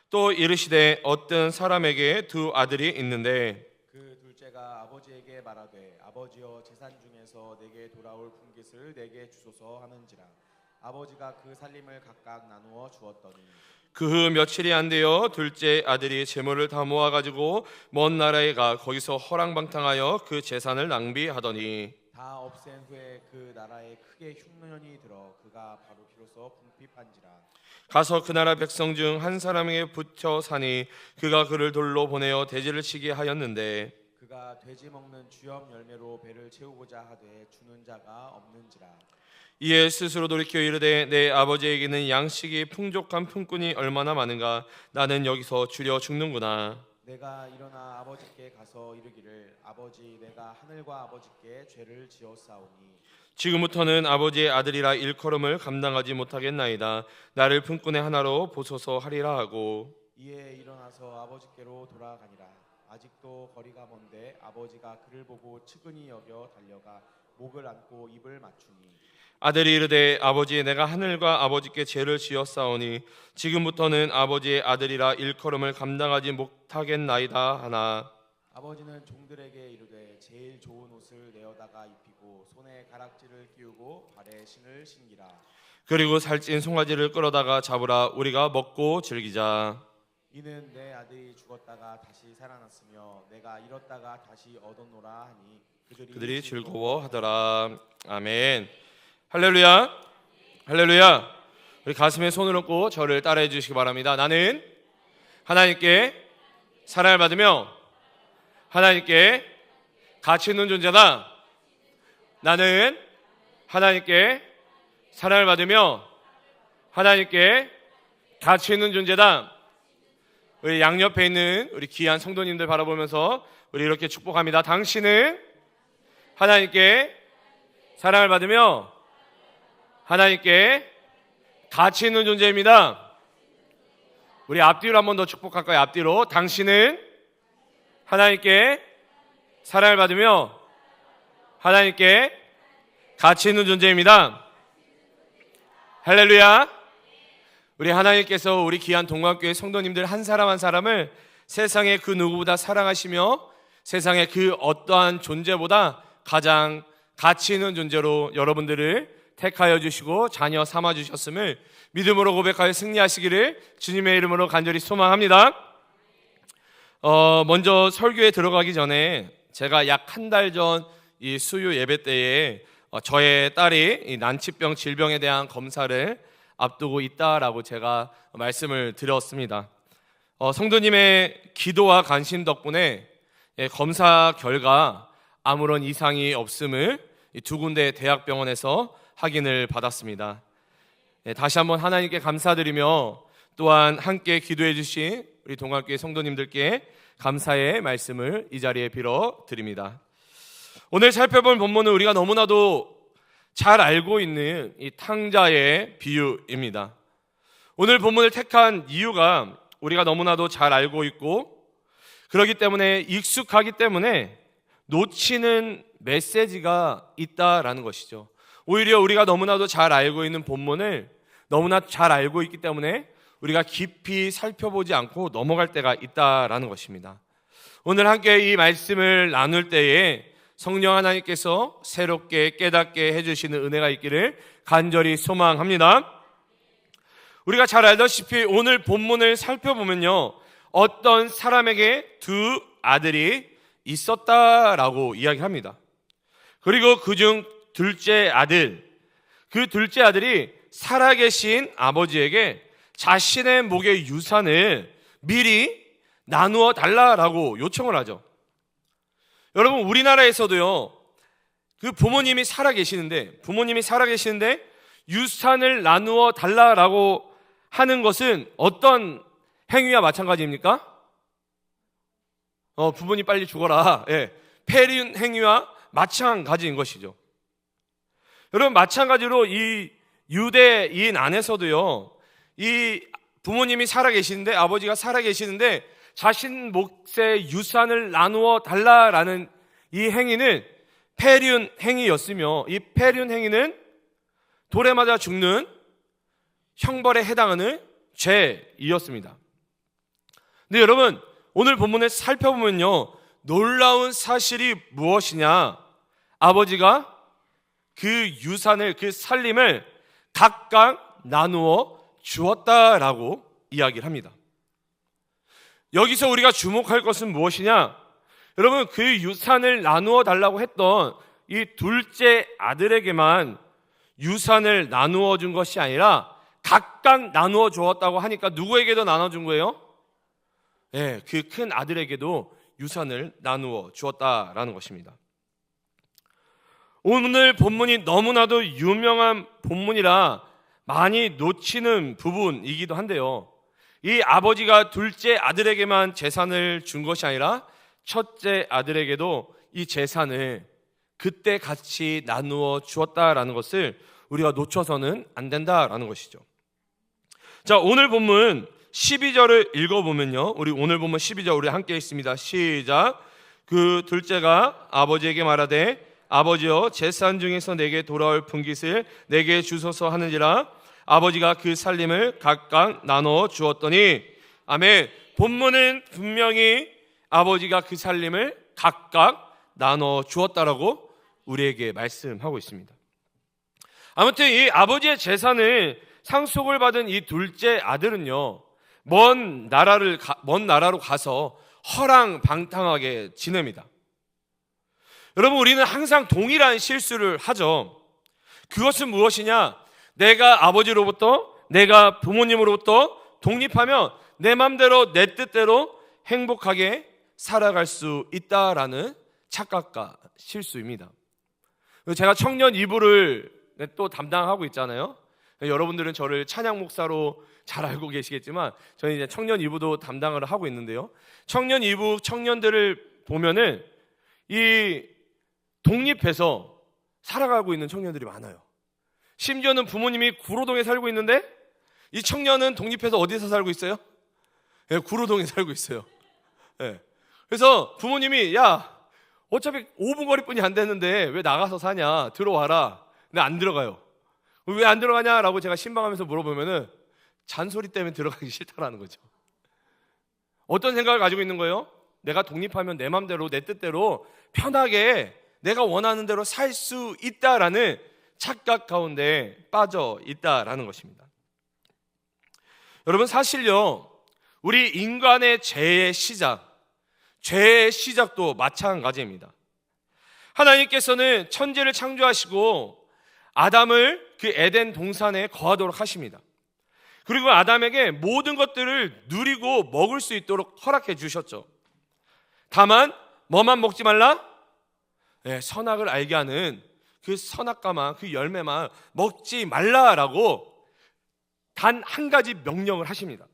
또 이르시되 어떤 사람에게 두 아들이 있는데 그 둘째가 아버지에게 말하되 아버지여 재산 중에서 내게 돌아올 분깃을 내게 주소서 하는지라. 아버지가 그 살림을 각각 나누어 주었더니 그 후 며칠이 안 되어 둘째 아들이 재물을 다 모아가지고 먼 나라에 가 거기서 허랑방탕하여 그 재산을 낭비하더니 다 없앤 후에 그 나라에 크게 흉년이 들어 그가 바로 비로소 궁핍한지라. 가서 그 나라 백성 중 한 사람에게 붙여 사니 그가 그를 돌로 보내어 돼지를 치게 하였는데 그가 돼지 먹는 주염 열매로 배를 채우고자 하되 주는 자가 없는지라. 이에 스스로 돌이켜 이르되 내 아버지에게는 양식이 풍족한 품꾼이 얼마나 많은가 나는 여기서 주려 죽는구나. 내가 일어나 아버지께 가서 이르기를 아버지 내가 하늘과 아버지께 죄를 지었사오니 지금부터는 아버지의 아들이라 일컬음을 감당하지 못하겠나이다. 나를 품꾼의 하나로 보소서 하리라 하고 이에 일어나서 아버지께로 돌아가니라. 아직도 거리가 먼데 아버지가 그를 보고 측은히 여겨 달려가 목을 안고 입을 맞추니 아들이 이르되 아버지 내가 하늘과 아버지께 죄를 지었사오니 지금부터는 아버지의 아들이라 일컬음을 감당하지 못하겠나이다 하나 아버지는 종들에게 이르되 제일 좋은 옷을 내어다가 입히고 손에 가락지를 끼우고 발에 신을 신기라. 그리고 살찐 송아지를 끌어다가 잡으라 우리가 먹고 즐기자. 이는 내 아들이 죽었다가 다시 살아났으며 내가 잃었다가 다시 얻었노라 하니 그들이 즐거워하더라. 아멘. 할렐루야. 할렐루야. 우리 가슴에 손을 얹고 저를 따라해 주시기 바랍니다. 나는 하나님께 사랑을 받으며 하나님께 가치 있는 존재다. 나는 하나님께 사랑을 받으며 하나님께 가치 있는 존재다. 우리 양옆에 있는 우리 귀한 성도님들 바라보면서 우리 이렇게 축복합니다. 당신은 하나님께 사랑을 받으며 하나님께 가치 있는 존재입니다. 우리 앞뒤로 한 번 더 축복할까요? 앞뒤로. 당신은 하나님께 사랑을 받으며 하나님께 가치 있는 존재입니다. 할렐루야. 우리 하나님께서 우리 귀한 동관교회 성도님들 한 사람 한 사람을 세상의 그 누구보다 사랑하시며 세상의 그 어떠한 존재보다 가장 가치 있는 존재로 여러분들을 택하여 주시고 자녀 삼아 주셨음을 믿음으로 고백하여 승리하시기를 주님의 이름으로 간절히 소망합니다. 먼저 설교에 들어가기 전에 제가 약 한 달 전 이 수요 예배 때에 저의 딸이 이 난치병 질병에 대한 검사를 앞두고 있다라고 제가 말씀을 드렸습니다. 성도님의 기도와 관심 덕분에 검사 결과 아무런 이상이 없음을 두 군데 대학병원에서 확인을 받았습니다. 다시 한번 하나님께 감사드리며 또한 함께 기도해 주신 우리 동학교회 성도님들께 감사의 말씀을 이 자리에 빌어 드립니다. 오늘 살펴볼 본문은 우리가 너무나도 잘 알고 있는 이 탕자의 비유입니다. 오늘 본문을 택한 이유가 우리가 너무나도 잘 알고 있고 그렇기 때문에 익숙하기 때문에 놓치는 메시지가 있다라는 것이죠. 오히려 우리가 너무나도 잘 알고 있는 본문을 너무나 잘 알고 있기 때문에 우리가 깊이 살펴보지 않고 넘어갈 때가 있다라는 것입니다. 오늘 함께 이 말씀을 나눌 때에 성령 하나님께서 새롭게 깨닫게 해주시는 은혜가 있기를 간절히 소망합니다. 우리가 잘 알다시피 오늘 본문을 살펴보면요, 어떤 사람에게 두 아들이 있었다라고 이야기합니다. 그리고 그중 둘째 아들, 그 둘째 아들이 살아계신 아버지에게 자신의 목의 유산을 미리 나누어 달라라고 요청을 하죠. 여러분, 우리나라에서도요, 그 부모님이 살아계시는데 유산을 나누어 달라라고 하는 것은 어떤 행위와 마찬가지입니까? 부모님 빨리 죽어라. 폐륜 행위와 마찬가지인 것이죠. 여러분, 마찬가지로 이 유대인 안에서도요, 이 부모님이 살아계시는데, 아버지가 살아계시는데 자신 몫의 유산을 나누어 달라라는 이 행위는 폐륜 행위였으며, 이 폐륜 행위는 돌에 맞아 죽는 형벌에 해당하는 죄이었습니다. 근데 여러분, 오늘 본문을 살펴보면요, 놀라운 사실이 무엇이냐? 아버지가 그 유산을, 그 살림을 각각 나누어 주었다라고 이야기를 합니다. 여기서 우리가 주목할 것은 무엇이냐? 여러분, 그 유산을 나누어 달라고 했던 이 둘째 아들에게만 유산을 나누어 준 것이 아니라 각각 나누어 주었다고 하니까 누구에게도 나눠준 거예요? 네, 그 큰 아들에게도 유산을 나누어 주었다라는 것입니다. 오늘 본문이 너무나도 유명한 본문이라 많이 놓치는 부분이기도 한데요, 이 아버지가 둘째 아들에게만 재산을 준 것이 아니라 첫째 아들에게도 이 재산을 그때 같이 나누어 주었다라는 것을 우리가 놓쳐서는 안 된다라는 것이죠. 자, 오늘 본문 12절을 읽어보면요, 우리 오늘 본문 12절 우리 함께 읽습니다. 시작. 그 둘째가 아버지에게 말하되 아버지여, 재산 중에서 내게 돌아올 분깃을 내게 주소서 하는지라. 아버지가 그 살림을 각각 나눠 주었더니. 아멘. 본문은 분명히 아버지가 그 살림을 각각 나눠 주었다라고 우리에게 말씀하고 있습니다. 아무튼 이 아버지의 재산을 상속을 받은 이 둘째 아들은요, 먼 나라로 가서 허랑방탕하게 지냅니다. 여러분, 우리는 항상 동일한 실수를 하죠. 그것은 무엇이냐? 내가 아버지로부터, 내가 부모님으로부터 독립하면 내 맘대로, 내 뜻대로 행복하게 살아갈 수 있다라는 착각과 실수입니다. 제가 청년 이부를 또 담당하고 있잖아요. 여러분들은 저를 찬양 목사로 잘 알고 계시겠지만 저는 이제 청년 이부도 담당을 하고 있는데요, 청년 이부 청년들을 보면은 이 독립해서 살아가고 있는 청년들이 많아요. 심지어는 부모님이 구로동에 살고 있는데 이 청년은 독립해서 어디서 살고 있어요? 네, 구로동에 살고 있어요. 네. 그래서 부모님이 야, 어차피 5분 거리뿐이 안 되는데 왜 나가서 사냐, 들어와라. 근데 안 들어가요. 왜 안 들어가냐라고 제가 신방하면서 물어보면은 잔소리 때문에 들어가기 싫다라는 거죠. 어떤 생각을 가지고 있는 거예요? 내가 독립하면 내 맘대로, 내 뜻대로 편하게 내가 원하는 대로 살 수 있다라는 착각 가운데 빠져 있다라는 것입니다. 여러분, 사실요, 우리 인간의 죄의 시작도 마찬가지입니다. 하나님께서는 천지를 창조하시고 아담을 그 에덴 동산에 거하도록 하십니다. 그리고 아담에게 모든 것들을 누리고 먹을 수 있도록 허락해 주셨죠. 다만 뭐만 먹지 말라? 네, 선악을 알게 하는 그 선악과만, 그 열매만 먹지 말라라고 단 한 가지 명령을 하십니다.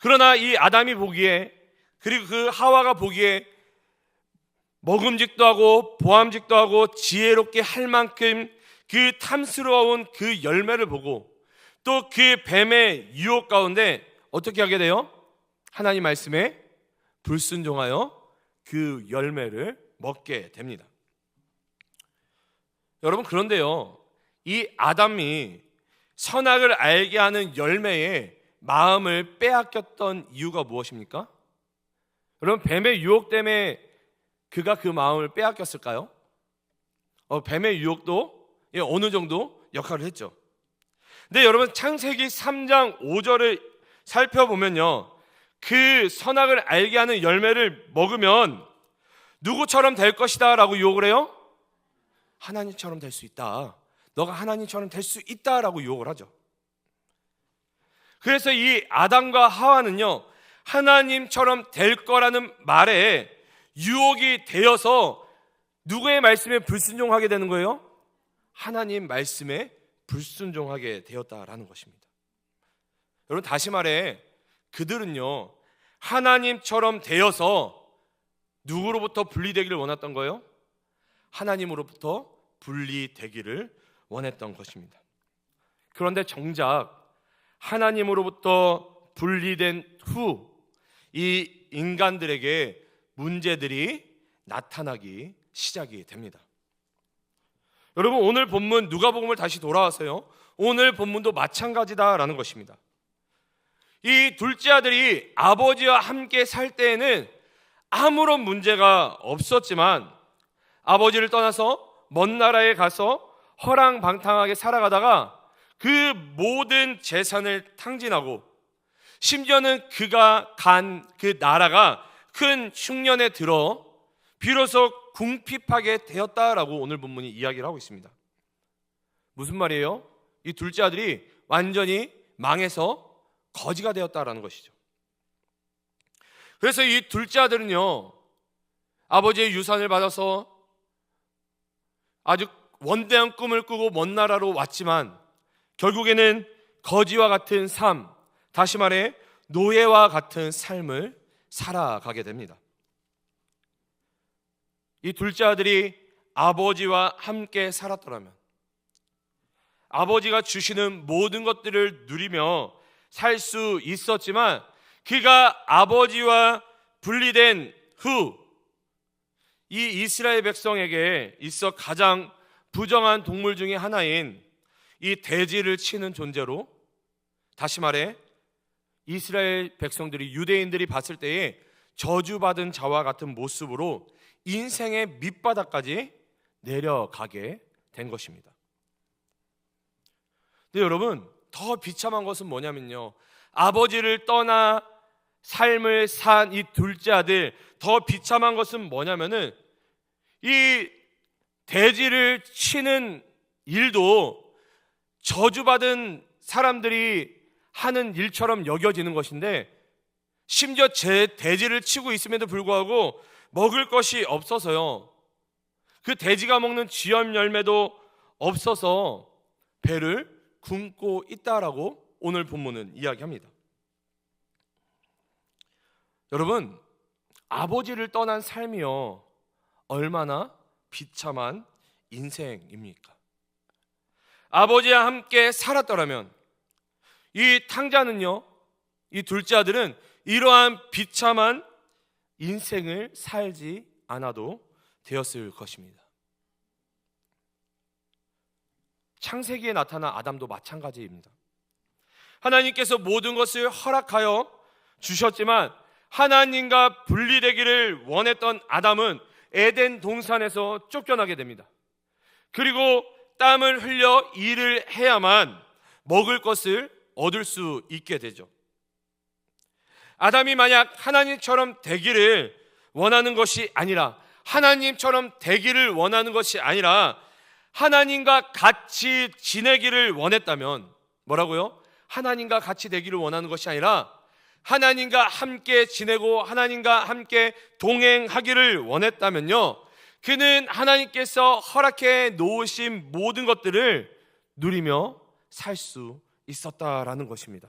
그러나 이 아담이 보기에, 그리고 그 하와가 보기에 먹음직도 하고 보암직도 하고 지혜롭게 할 만큼 그 탐스러운 그 열매를 보고 또 그 뱀의 유혹 가운데 어떻게 하게 돼요? 하나님 말씀에 불순종하여 그 열매를 먹게 됩니다. 여러분, 그런데요, 이 아담이 선악을 알게 하는 열매에 마음을 빼앗겼던 이유가 무엇입니까? 여러분, 뱀의 유혹 때문에 그가 그 마음을 빼앗겼을까요? 뱀의 유혹도 어느 정도 역할을 했죠. 근데 여러분, 창세기 3장 5절을 살펴보면요, 그 선악을 알게 하는 열매를 먹으면 누구처럼 될 것이다 라고 유혹을 해요? 하나님처럼 될 수 있다. 너가 하나님처럼 될 수 있다 라고 유혹을 하죠. 그래서 이 아담과 하와는요, 하나님처럼 될 거라는 말에 유혹이 되어서 누구의 말씀에 불순종하게 되는 거예요? 하나님 말씀에 불순종하게 되었다라는 것입니다. 여러분, 다시 말해 그들은요, 하나님처럼 되어서 누구로부터 분리되기를 원했던 거예요? 하나님으로부터 분리되기를 원했던 것입니다. 그런데 정작 하나님으로부터 분리된 후 이 인간들에게 문제들이 나타나기 시작이 됩니다. 여러분, 오늘 본문 누가복음을 다시 돌아와서요, 오늘 본문도 마찬가지다라는 것입니다. 이 둘째 아들이 아버지와 함께 살 때에는 아무런 문제가 없었지만 아버지를 떠나서 먼 나라에 가서 허랑방탕하게 살아가다가 그 모든 재산을 탕진하고 심지어는 그가 간 그 나라가 큰 흉년에 들어 비로소 궁핍하게 되었다라고 오늘 본문이 이야기를 하고 있습니다. 무슨 말이에요? 이 둘째 아들이 완전히 망해서 거지가 되었다라는 것이죠. 그래서 이 둘째 아들은요, 아버지의 유산을 받아서 아주 원대한 꿈을 꾸고 먼 나라로 왔지만 결국에는 거지와 같은 삶, 다시 말해 노예와 같은 삶을 살아가게 됩니다. 이 둘째 아들이 아버지와 함께 살았더라면, 아버지가 주시는 모든 것들을 누리며 살 수 있었지만 그가 아버지와 분리된 후 이 이스라엘 백성에게 있어 가장 부정한 동물 중에 하나인 이 돼지를 치는 존재로, 다시 말해 이스라엘 백성들이, 유대인들이 봤을 때에 저주받은 자와 같은 모습으로 인생의 밑바닥까지 내려가게 된 것입니다. 근데 여러분, 더 비참한 것은 뭐냐면요, 아버지를 떠나 삶을 산 이 둘째 아들, 더 비참한 것은 뭐냐면은 이 돼지를 치는 일도 저주받은 사람들이 하는 일처럼 여겨지는 것인데, 심지어 제 돼지를 치고 있음에도 불구하고 먹을 것이 없어서요, 그 돼지가 먹는 쥐염 열매도 없어서 배를 굶고 있다라고 오늘 본문은 이야기합니다. 여러분, 아버지를 떠난 삶이요, 얼마나 비참한 인생입니까? 아버지와 함께 살았더라면 이 탕자는요, 이 둘째 아들은 이러한 비참한 인생을 살지 않아도 되었을 것입니다. 창세기에 나타난 아담도 마찬가지입니다. 하나님께서 모든 것을 허락하여 주셨지만 하나님과 분리되기를 원했던 아담은 에덴 동산에서 쫓겨나게 됩니다. 그리고 땀을 흘려 일을 해야만 먹을 것을 얻을 수 있게 되죠. 아담이 만약 하나님처럼 되기를 원하는 것이 아니라, 하나님처럼 되기를 원하는 것이 아니라 하나님과 같이 지내기를 원했다면, 뭐라고요? 하나님과 같이 되기를 원하는 것이 아니라 하나님과 함께 지내고 하나님과 함께 동행하기를 원했다면요, 그는 하나님께서 허락해 놓으신 모든 것들을 누리며 살 수 있었다라는 것입니다.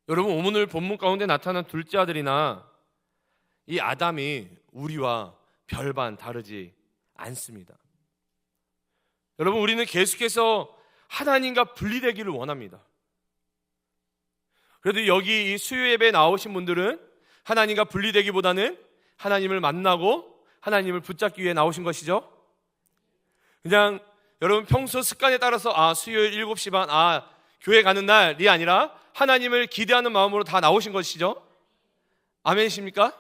여러분, 오늘 본문 가운데 나타난 둘째 아들이나 이 아담이 우리와 별반 다르지 않습니다. 여러분, 우리는 계속해서 하나님과 분리되기를 원합니다. 그래도 여기 이 수요 예배에 나오신 분들은 하나님과 분리되기보다는 하나님을 만나고 하나님을 붙잡기 위해 나오신 것이죠. 그냥 여러분 평소 습관에 따라서 수요일 7시 반 교회 가는 날이 아니라 하나님을 기대하는 마음으로 다 나오신 것이죠. 아멘이십니까?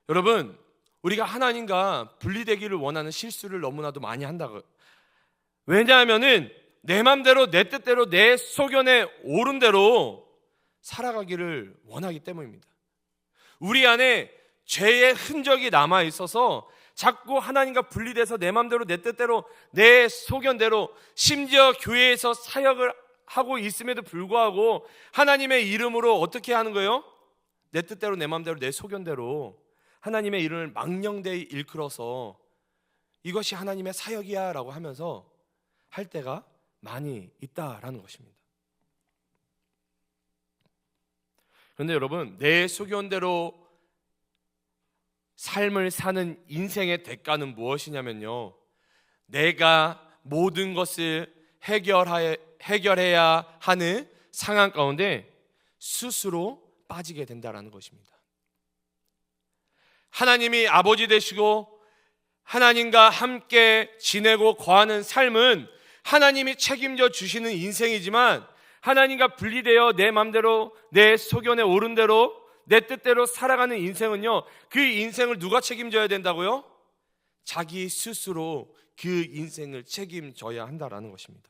여러분, 우리가 하나님과 분리되기를 원하는 실수를 너무나도 많이 한다고. 왜냐하면은 내 맘대로, 내 뜻대로, 내 소견에 옳은 대로 살아가기를 원하기 때문입니다. 우리 안에 죄의 흔적이 남아 있어서 자꾸 하나님과 분리돼서 내 맘대로, 내 뜻대로, 내 소견대로, 심지어 교회에서 사역을 하고 있음에도 불구하고 하나님의 이름으로 어떻게 하는 거예요? 내 뜻대로, 내 맘대로, 내 소견대로 하나님의 이름을 망령되이 일컬어서 이것이 하나님의 사역이야 라고 하면서 할 때가 많이 있다라는 것입니다. 그런데 여러분, 내 소견대로 삶을 사는 인생의 대가는 무엇이냐면요, 내가 모든 것을 해결해야 하는 상황 가운데 스스로 빠지게 된다는 것입니다. 하나님이 아버지 되시고 하나님과 함께 지내고 거하는 삶은 하나님이 책임져 주시는 인생이지만 하나님과 분리되어 내 맘대로 내 소견에 오른 대로 내 뜻대로 살아가는 인생은요, 그 인생을 누가 책임져야 된다고요? 자기 스스로 그 인생을 책임져야 한다라는 것입니다.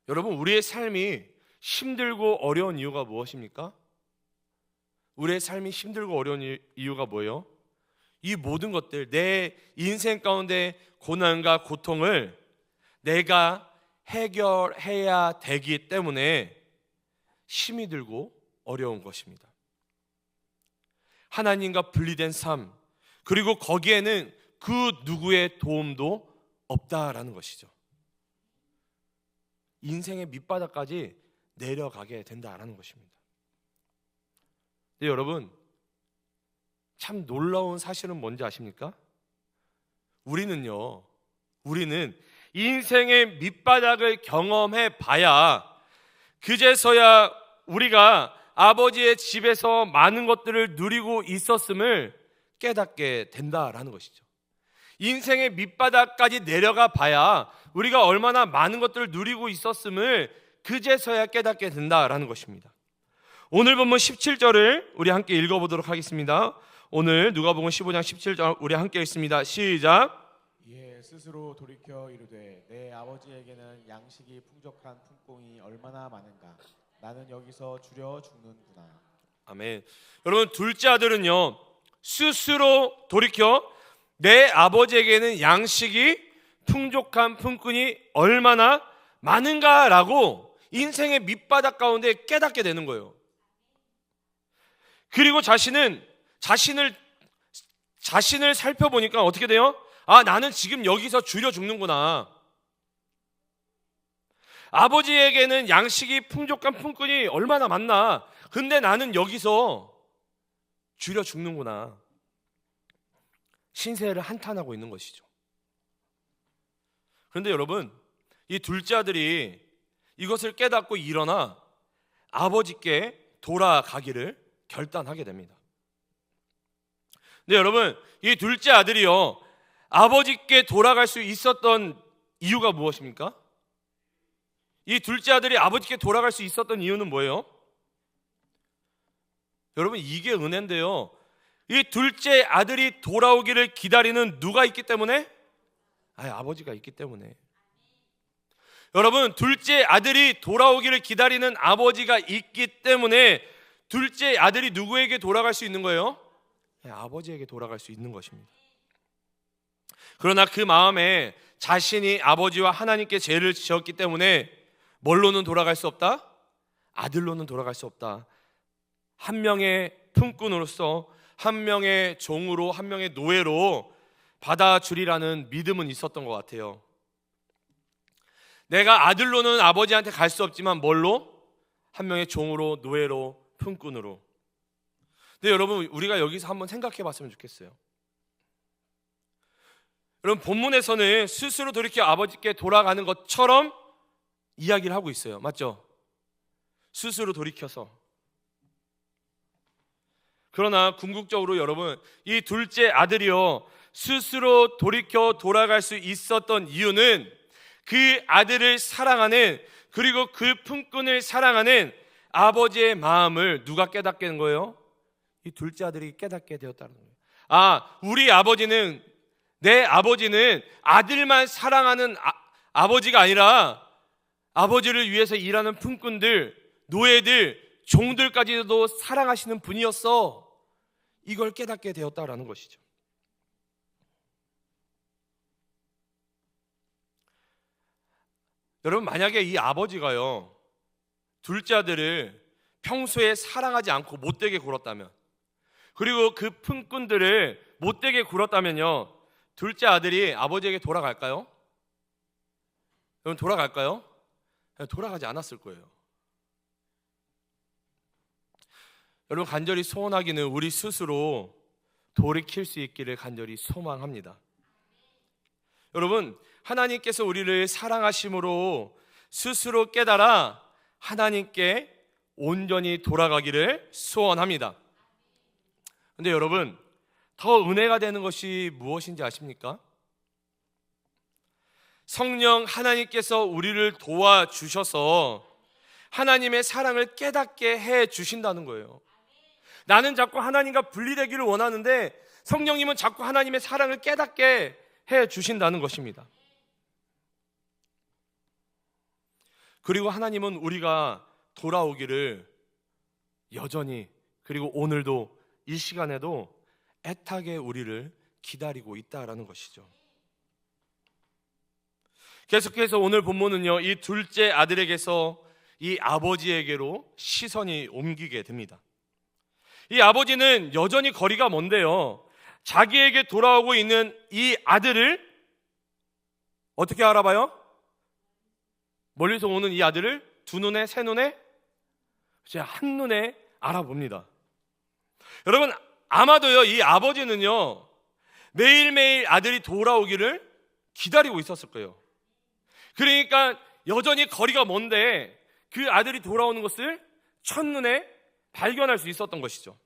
여러분, 우리의 삶이 힘들고 어려운 이유가 무엇입니까? 우리의 삶이 힘들고 어려운 이유가 뭐예요? 이 모든 것들, 내 인생 가운데 고난과 고통을 내가 해결해야 되기 때문에 힘이 들고 어려운 것입니다. 하나님과 분리된 삶, 그리고 거기에는 그 누구의 도움도 없다라는 것이죠. 인생의 밑바닥까지 내려가게 된다라는 것입니다. 근데 여러분, 참 놀라운 사실은 뭔지 아십니까? 우리는 인생의 밑바닥을 경험해 봐야 그제서야 우리가 아버지의 집에서 많은 것들을 누리고 있었음을 깨닫게 된다라는 것이죠. 인생의 밑바닥까지 내려가 봐야 우리가 얼마나 많은 것들을 누리고 있었음을 그제서야 깨닫게 된다라는 것입니다. 오늘 본문 17절을 우리 함께 읽어보도록 하겠습니다. 오늘 누가복음 15장 17절 우리 함께 읽습니다. 시작. 이에 스스로 돌이켜 이르되 내 아버지에게는 양식이 풍족한 품꾼이 얼마나 많은가. 나는 여기서 줄여 죽는구나. 아멘. 여러분, 둘째 아들은요, 스스로 돌이켜 내 아버지에게는 양식이 풍족한 품꾼이 얼마나 많은가라고 인생의 밑바닥 가운데 깨닫게 되는 거예요. 그리고 자신을 살펴보니까 어떻게 돼요? 아, 나는 지금 여기서 줄여 죽는구나. 아버지에게는 양식이 풍족한 품꾼이 얼마나 많나. 근데 나는 여기서 줄여 죽는구나. 신세를 한탄하고 있는 것이죠. 그런데 여러분, 이 둘째 아들이 이것을 깨닫고 일어나 아버지께 돌아가기를 결단하게 됩니다. 근데 여러분, 이 둘째 아들이요, 아버지께 돌아갈 수 있었던 이유가 무엇입니까? 이 둘째 아들이 아버지께 돌아갈 수 있었던 이유는 뭐예요? 여러분, 이게 은혜인데요, 이 둘째 아들이 돌아오기를 기다리는 누가 있기 때문에? 아버지가 있기 때문에. 여러분, 둘째 아들이 돌아오기를 기다리는 아버지가 있기 때문에 둘째 아들이 누구에게 돌아갈 수 있는 거예요? 아버지에게 돌아갈 수 있는 것입니다. 그러나 그 마음에 자신이 아버지와 하나님께 죄를 지었기 때문에 뭘로는 돌아갈 수 없다? 아들로는 돌아갈 수 없다. 한 명의 품꾼으로서, 한 명의 종으로, 한 명의 노예로 받아주리라는 믿음은 있었던 것 같아요. 내가 아들로는 아버지한테 갈 수 없지만 뭘로? 한 명의 종으로, 노예로, 품꾼으로. 근데 여러분, 우리가 여기서 한번 생각해 봤으면 좋겠어요. 여러분, 본문에서는 스스로 돌이켜 아버지께 돌아가는 것처럼 이야기를 하고 있어요. 맞죠? 스스로 돌이켜서. 그러나 궁극적으로 여러분, 이 둘째 아들이요, 스스로 돌이켜 돌아갈 수 있었던 이유는 그 아들을 사랑하는, 그리고 그 품꾼을 사랑하는 아버지의 마음을 누가 깨닫게 된 거예요? 이 둘째 아들이 깨닫게 되었다는 거예요. 우리 아버지는, 내 아버지는 아들만 사랑하는 아버지가 아니라 아버지를 위해서 일하는 품꾼들, 노예들, 종들까지도 사랑하시는 분이었어. 이걸 깨닫게 되었다라는 것이죠. 여러분, 만약에 이 아버지가요, 둘째 아들을 평소에 사랑하지 않고 못되게 굴었다면, 그리고 그 품꾼들을 못되게 굴었다면요, 둘째 아들이 아버지에게 돌아갈까요? 여러분, 돌아갈까요? 돌아가지 않았을 거예요. 여러분, 간절히 소원하기는 우리 스스로 돌이킬 수 있기를 간절히 소망합니다. 여러분, 하나님께서 우리를 사랑하심으로 스스로 깨달아 하나님께 온전히 돌아가기를 소원합니다. 근데 여러분, 더 은혜가 되는 것이 무엇인지 아십니까? 성령 하나님께서 우리를 도와주셔서 하나님의 사랑을 깨닫게 해 주신다는 거예요. 나는 자꾸 하나님과 분리되기를 원하는데 성령님은 자꾸 하나님의 사랑을 깨닫게 해 주신다는 것입니다. 그리고 하나님은 우리가 돌아오기를 여전히, 그리고 오늘도 이 시간에도 애타게 우리를 기다리고 있다라는 것이죠. 계속해서 오늘 본문은요, 이 둘째 아들에게서 이 아버지에게로 시선이 옮기게 됩니다. 이 아버지는 여전히 거리가 먼데요, 자기에게 돌아오고 있는 이 아들을 어떻게 알아봐요? 멀리서 오는 이 아들을 두 눈에, 세 눈에, 한 눈에 알아봅니다. 여러분, 아마도요, 이 아버지는요, 매일매일 아들이 돌아오기를 기다리고 있었을 거예요. 그러니까 여전히 거리가 먼데 그 아들이 돌아오는 것을 첫눈에 발견할 수 있었던 것이죠.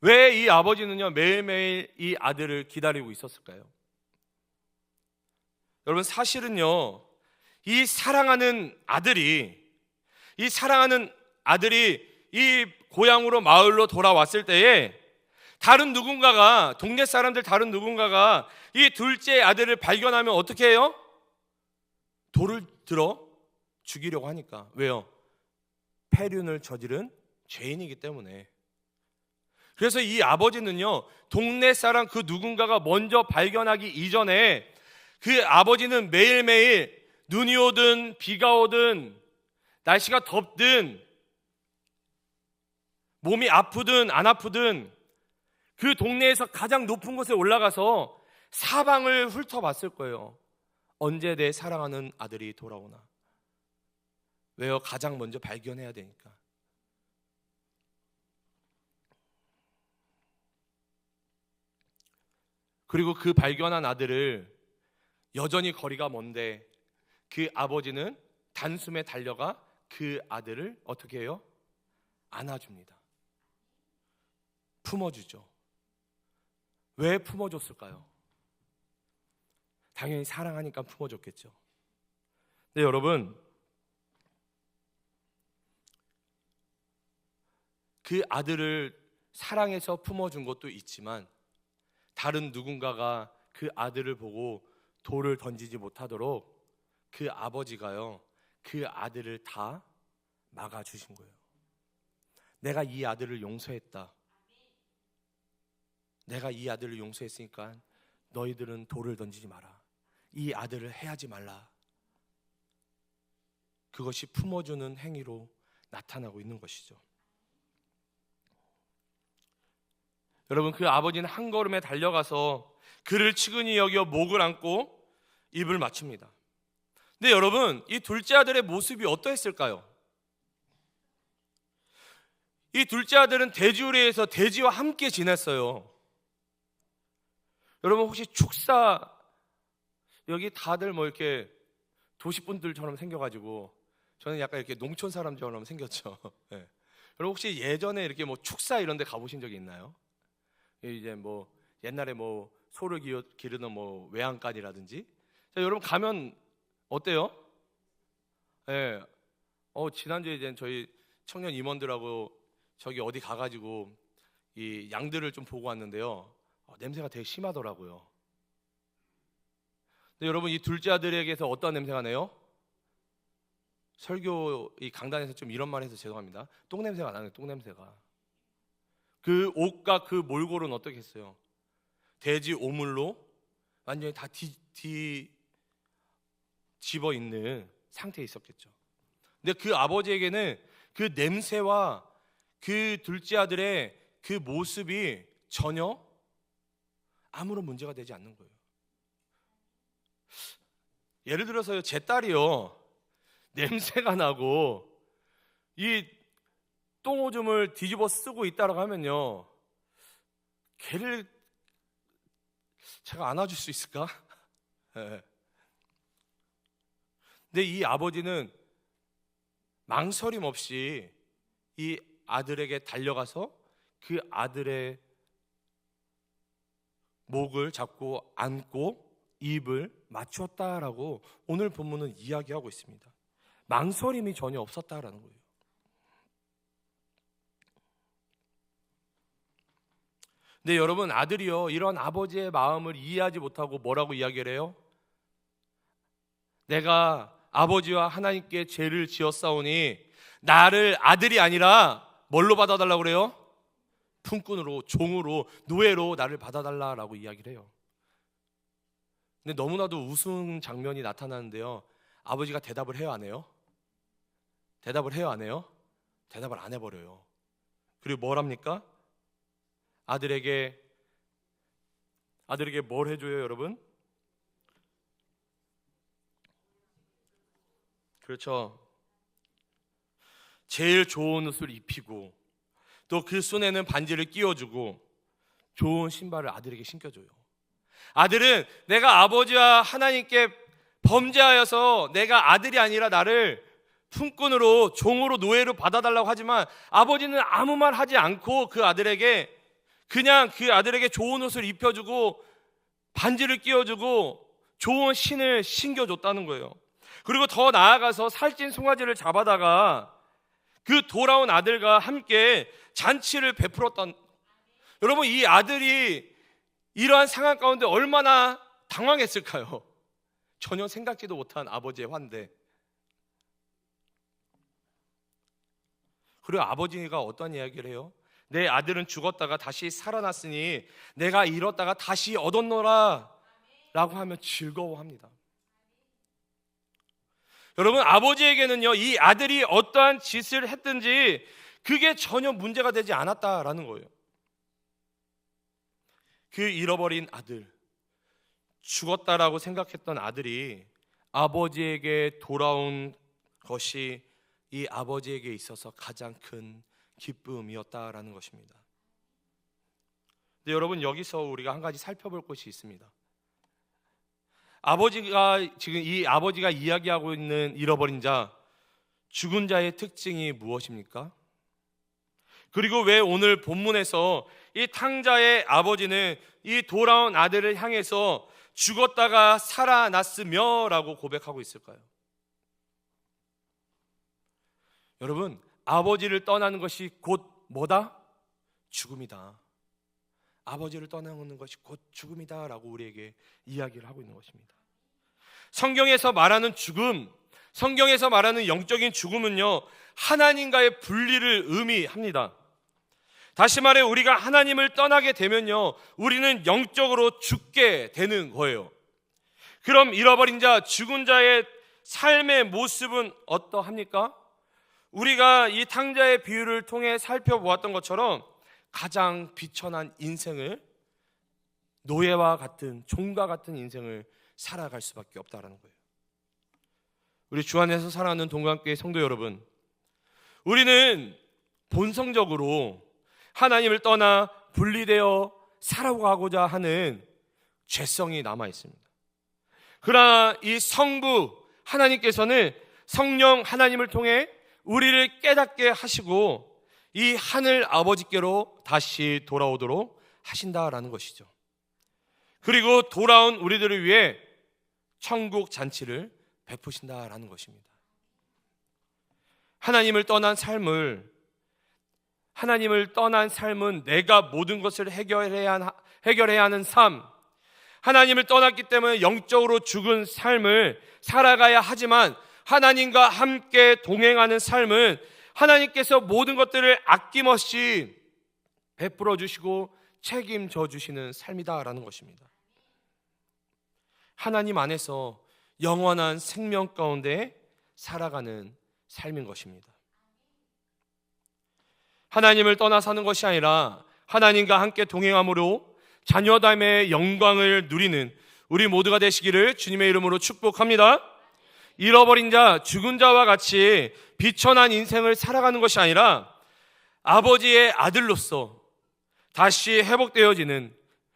왜 이 아버지는요, 매일매일 이 아들을 기다리고 있었을까요? 여러분, 사실은요, 이 사랑하는 아들이 이 고향으로, 마을로 돌아왔을 때에 동네 사람들 다른 누군가가 이 둘째 아들을 발견하면 어떻게 해요? 돌을 들어 죽이려고 하니까. 왜요? 폐륜을 저지른 죄인이기 때문에. 그래서 이 아버지는요, 동네 사람 그 누군가가 먼저 발견하기 이전에 그 아버지는 매일매일 눈이 오든 비가 오든 날씨가 덥든 몸이 아프든 안 아프든 그 동네에서 가장 높은 곳에 올라가서 사방을 훑어봤을 거예요. 언제 내 사랑하는 아들이 돌아오나. 왜요? 가장 먼저 발견해야 되니까. 그리고 그 발견한 아들을 여전히 거리가 먼데 그 아버지는 단숨에 달려가 그 아들을 어떻게 해요? 안아줍니다. 품어주죠. 왜 품어줬을까요? 당연히 사랑하니까 품어줬겠죠. 근데 여러분, 그 아들을 사랑해서 품어준 것도 있지만 다른 누군가가 그 아들을 보고 돌을 던지지 못하도록 그 아버지가요, 그 아들을 다 막아주신 거예요. 내가 이 아들을 용서했다. 내가 이 아들을 용서했으니까 너희들은 돌을 던지지 마라. 이 아들을 해하지 말라. 그것이 품어주는 행위로 나타나고 있는 것이죠. 여러분, 그 아버지는 한 걸음에 달려가서 그를 측은히 여겨 목을 안고 입을 맞춥니다. 근데 여러분, 이 둘째 아들의 모습이 어떠했을까요? 이 둘째 아들은 돼지우리에서 돼지와 함께 지냈어요. 여러분, 혹시 축사, 여기 다들 뭐 이렇게 도시분들처럼 생겨가지고, 저는 약간 이렇게 농촌 사람처럼 생겼죠. 네. 여러분, 혹시 예전에 이렇게 뭐 축사 이런 데 가보신 적이 있나요? 이제 뭐 옛날에 뭐 소를 기르는 뭐 외양간이라든지. 자, 여러분 가면 어때요? 예. 지난주에 이제 저희 청년 임원들하고 저기 어디 가가지고 이 양들을 좀 보고 왔는데요. 냄새가 되게 심하더라고요. 근데 여러분, 이 둘째 아들에게서 어떤 냄새가 나요? 설교 이 강단에서 좀 이런 말 해서 죄송합니다. 똥 냄새가 나요. 똥 냄새가. 그 옷과 그 몰골은 어떻게 했어요? 돼지 오물로 완전히 다 뒤집어 있는 상태에 있었겠죠. 근데 그 아버지에게는 그 냄새와 그 둘째 아들의 그 모습이 전혀 아무런 문제가 되지 않는 거예요. 예를 들어서요, 제 딸이요, 냄새가 나고 이 똥오줌을 뒤집어 쓰고 있다라고 하면요, 걔를 제가 안아줄 수 있을까? 네. 근데 이 아버지는 망설임 없이 이 아들에게 달려가서 그 아들의 목을 잡고 안고 입을 맞추었다라고 오늘 본문은 이야기하고 있습니다. 망설임이 전혀 없었다라는 거예요. 근데 여러분, 아들이요, 이런 아버지의 마음을 이해하지 못하고 뭐라고 이야기를 해요? 내가 아버지와 하나님께 죄를 지었사오니 나를 아들이 아니라 뭘로 받아달라고 그래요? 품꾼으로, 종으로, 노예로 나를 받아달라라고 이야기를 해요. 근데 너무나도 우스운 장면이 나타나는데요, 아버지가 대답을 해요, 안 해요? 대답을 해요, 안 해요? 대답을 안 해버려요. 그리고 뭘 합니까? 아들에게 뭘 해줘요, 여러분? 그렇죠. 제일 좋은 옷을 입히고 또 그 손에는 반지를 끼워주고 좋은 신발을 아들에게 신겨줘요. 아들은 내가 아버지와 하나님께 범죄하여서 내가 아들이 아니라 나를 품꾼으로, 종으로, 노예로 받아달라고 하지만 아버지는 아무 말 하지 않고 그 아들에게 좋은 옷을 입혀주고 반지를 끼워주고 좋은 신을 신겨줬다는 거예요. 그리고 더 나아가서 살찐 송아지를 잡아다가 그 돌아온 아들과 함께 잔치를 베풀었던, 여러분, 이 아들이 이러한 상황 가운데 얼마나 당황했을까요? 전혀 생각지도 못한 아버지의 환대. 그리고 아버지가 어떤 이야기를 해요? 내 아들은 죽었다가 다시 살아났으니 내가 잃었다가 다시 얻었노라 라고 하며 즐거워합니다. 여러분, 아버지에게는요, 이 아들이 어떠한 짓을 했든지 그게 전혀 문제가 되지 않았다라는 거예요. 그 잃어버린 아들, 죽었다라고 생각했던 아들이 아버지에게 돌아온 것이 이 아버지에게 있어서 가장 큰 기쁨이었다라는 것입니다. 근데 여러분, 여기서 우리가 한 가지 살펴볼 것이 있습니다. 이 아버지가 이야기하고 있는 잃어버린 자, 죽은 자의 특징이 무엇입니까? 그리고 왜 오늘 본문에서 이 탕자의 아버지는 이 돌아온 아들을 향해서 죽었다가 살아났으며 라고 고백하고 있을까요? 여러분, 아버지를 떠나는 것이 곧 뭐다? 죽음이다. 아버지를 떠나는 것이 곧 죽음이다 라고 우리에게 이야기를 하고 있는 것입니다. 성경에서 말하는 죽음, 성경에서 말하는 영적인 죽음은요, 하나님과의 분리를 의미합니다. 다시 말해, 우리가 하나님을 떠나게 되면요, 우리는 영적으로 죽게 되는 거예요. 그럼 잃어버린 자, 죽은 자의 삶의 모습은 어떠합니까? 우리가 이 탕자의 비유를 통해 살펴보았던 것처럼 가장 비천한 인생을, 노예와 같은, 종과 같은 인생을 살아갈 수밖에 없다라는 거예요. 우리 주 안에서 사랑하는 동관교회 성도 여러분, 우리는 본성적으로 하나님을 떠나 분리되어 살아가고자 하는 죄성이 남아 있습니다. 그러나 이 성부 하나님께서는 성령 하나님을 통해 우리를 깨닫게 하시고 이 하늘 아버지께로 다시 돌아오도록 하신다라는 것이죠. 그리고 돌아온 우리들을 위해 천국 잔치를 베푸신다라는 것입니다. 하나님을 떠난 삶은 내가 모든 것을 해결해야 하는 삶, 하나님을 떠났기 때문에 영적으로 죽은 삶을 살아가야 하지만 하나님과 함께 동행하는 삶은 하나님께서 모든 것들을 아낌없이 베풀어 주시고 책임져 주시는 삶이다라는 것입니다. 하나님 안에서 영원한 생명 가운데 살아가는 삶인 것입니다. 하나님을 떠나 사는 것이 아니라 하나님과 함께 동행함으로 자녀됨의 영광을 누리는 우리 모두가 되시기를 주님의 이름으로 축복합니다. 잃어버린 자, 죽은 자와 같이 비천한 인생을 살아가는 것이 아니라 아버지의 아들로서 다시 회복되어지는,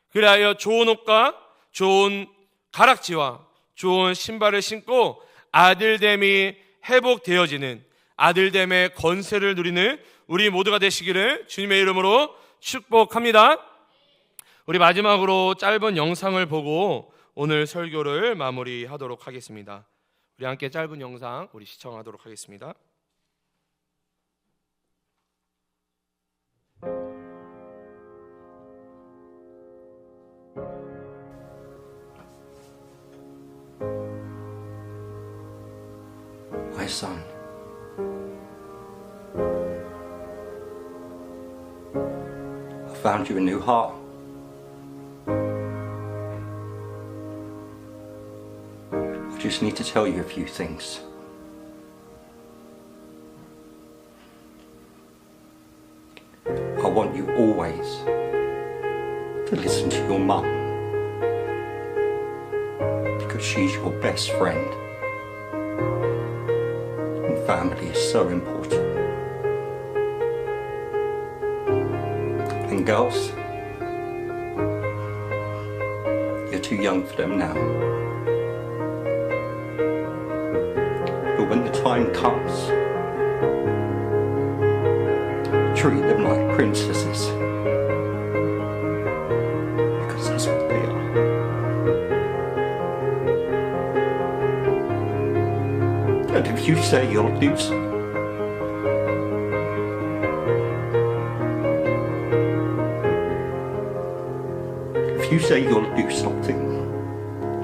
그리하여 좋은 옷과 좋은 가락지와 좋은 신발을 신고 아들됨이 회복되어지는, 아들됨의 권세를 누리는 우리 모두가 되시기를 주님의 이름으로 축복합니다. 우리 마지막으로 짧은 영상을 보고 오늘 설교를 마무리하도록 하겠습니다. 우리 함께 짧은 영상 우리 시청하도록 하겠습니다. My son, I found you a new heart. I just need to tell you a few things. I want you always to listen to your mum, because she's your best friend. And family is so important. And girls, you're too young for them now. But when the time comes, treat them like princesses, because that's what they are. And if you say you'll do so, if you say you'll do something,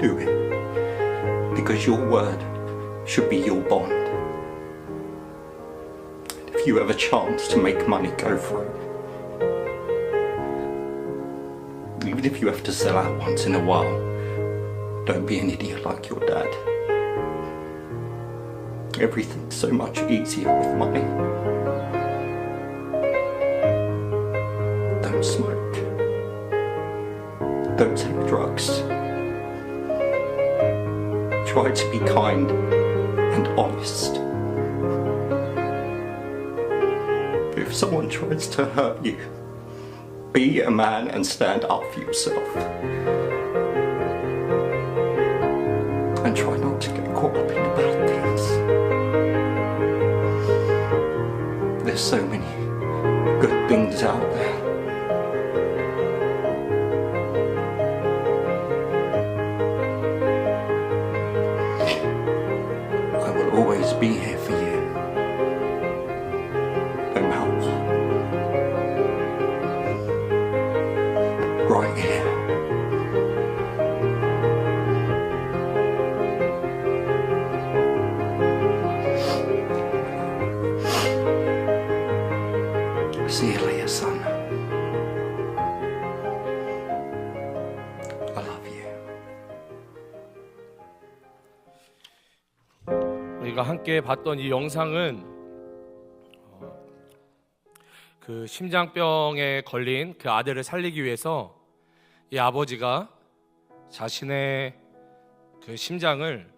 do it, because your word should be your bond. If you have a chance to make money, go for it. Even if you have to sell out once in a while, don't be an idiot like your dad. Everything's so much easier with money. Don't smoke. Don't take drugs. Try to be kind and honest. But if someone tries to hurt you, be a man and stand up for yourself. And try not to get caught up in the bad things. There's so many good things out there. I will always be here for you, no matter what. Right here. See you later, son. I love you. 우리가 함께 봤던 이 영상은 그 심장병에 걸린 그 아들을 살리기 위해서 이 아버지가 자신의 그 심장을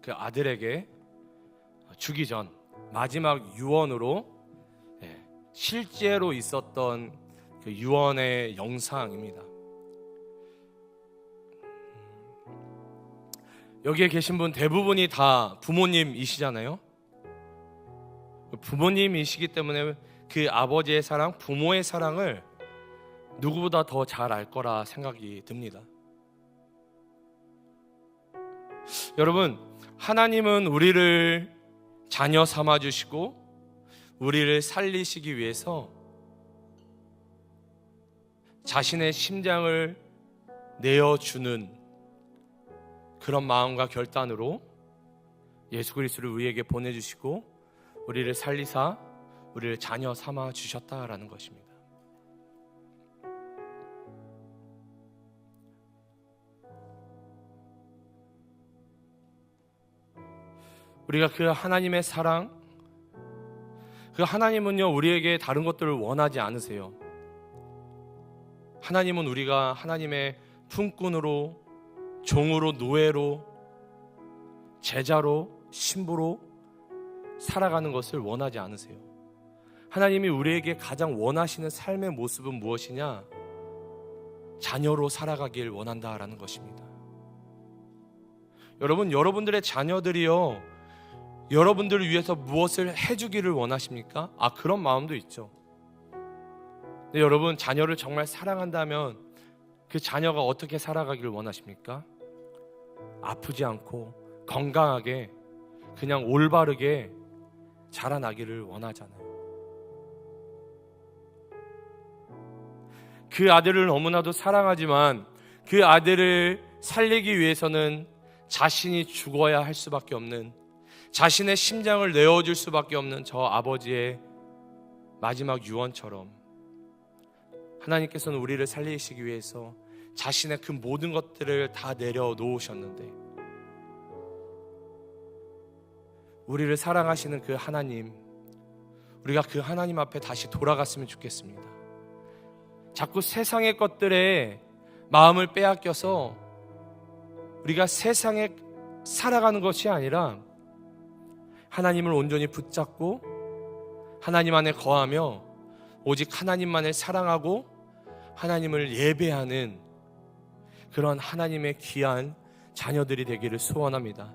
그 아들에게 주기 전 마지막 유언으로 실제로 있었던 그 유언의 영상입니다. 여기에 계신 분 대부분이 다 부모님이시잖아요. 부모님이시기 때문에 그 아버지의 사랑, 부모의 사랑을 누구보다 더 잘 알 거라 생각이 듭니다. 여러분, 하나님은 우리를 자녀 삼아 주시고 우리를 살리시기 위해서 자신의 심장을 내어주는 그런 마음과 결단으로 예수 그리스도를 우리에게 보내주시고 우리를 살리사 우리를 자녀 삼아 주셨다라는 것입니다. 우리가 그 하나님의 사랑, 그 하나님은요 우리에게 다른 것들을 원하지 않으세요. 하나님은 우리가 하나님의 품꾼으로, 종으로, 노예로, 제자로, 신부로 살아가는 것을 원하지 않으세요. 하나님이 우리에게 가장 원하시는 삶의 모습은 무엇이냐? 자녀로 살아가길 원한다라는 것입니다. 여러분, 여러분들의 자녀들이요 여러분들을 위해서 무엇을 해주기를 원하십니까? 그런 마음도 있죠. 근데 여러분, 자녀를 정말 사랑한다면 그 자녀가 어떻게 살아가기를 원하십니까? 아프지 않고 건강하게 그냥 올바르게 자라나기를 원하잖아요. 그 아들을 너무나도 사랑하지만 그 아들을 살리기 위해서는 자신이 죽어야 할 수밖에 없는, 자신의 심장을 내어줄 수밖에 없는 저 아버지의 마지막 유언처럼 하나님께서는 우리를 살리시기 위해서 자신의 그 모든 것들을 다 내려놓으셨는데, 우리를 사랑하시는 그 하나님, 우리가 그 하나님 앞에 다시 돌아갔으면 좋겠습니다. 자꾸 세상의 것들에 마음을 빼앗겨서 우리가 세상에 살아가는 것이 아니라 하나님을 온전히 붙잡고 하나님 안에 거하며 오직 하나님만을 사랑하고 하나님을 예배하는 그런 하나님의 귀한 자녀들이 되기를 소원합니다.